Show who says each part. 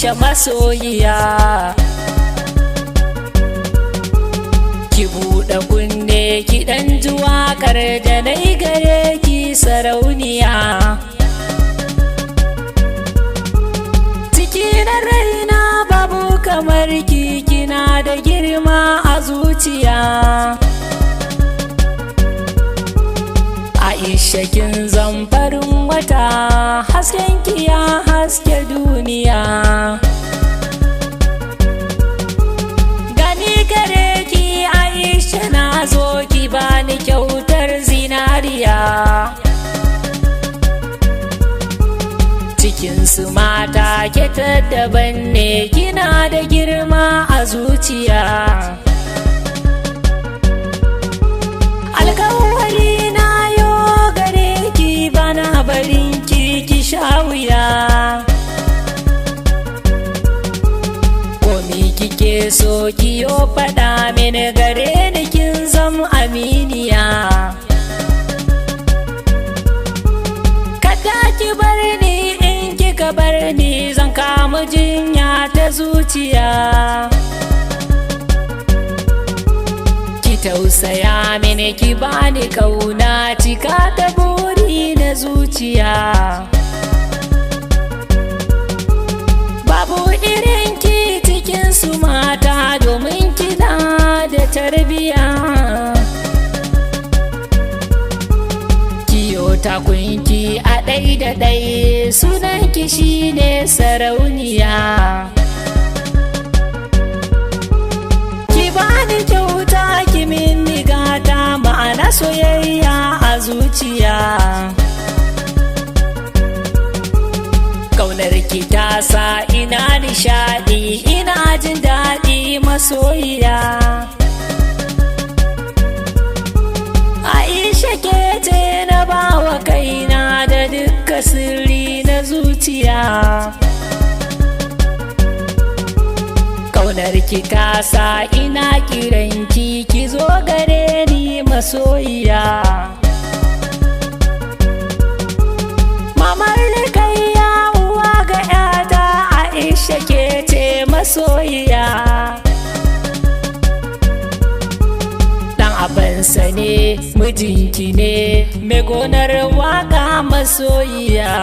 Speaker 1: aisha masoyiya. Ki buɗe kunne ki ɗan ji waƙar da nayi gare ki sarauniya. Ciki na raina babu kamar ki, kina da girma a zuciya. Aisha kin zamfarin wata, hasken ki ya haske duniya. Gani gare ki Aisha, na zo ki bani kyautar zinariya. Cikinsu mata ke daban ne, kina da girma a zuciya. Alkawari na yo gare ki, bana barin ki ki sha wuya. Komi kike so ki yo faɗa mini, gare ni kin zam aminiya. Kada ki bar ni, in kika bar ni zan kama jinya ta zuciya. Ki tausaya mini, ki bani kauna, cika ta buri na zuciya. Babu irin ki cikin su mata, domin kina da tarbiya. Kiyo takunki a ɗai da ɗai, sunan ki shine sarauniya. Ki bani kyauta, ki min gata, ma'ana soyayya a zuciya. Kaunar ki ta sa ina nishaɗi, ina jin daɗi masoyiya. Aisha ke ce na bawa kaina da dukka sirri na zuciya. Kaunar ki ta sa ina kiranki, ki zo gare ni masoyiya. Mamar Rukayya, uwa ga 'yata, Aisha ke ce masoyiya. Dan-abbansa ne mijinki ne, mai gonar waka masoyiya.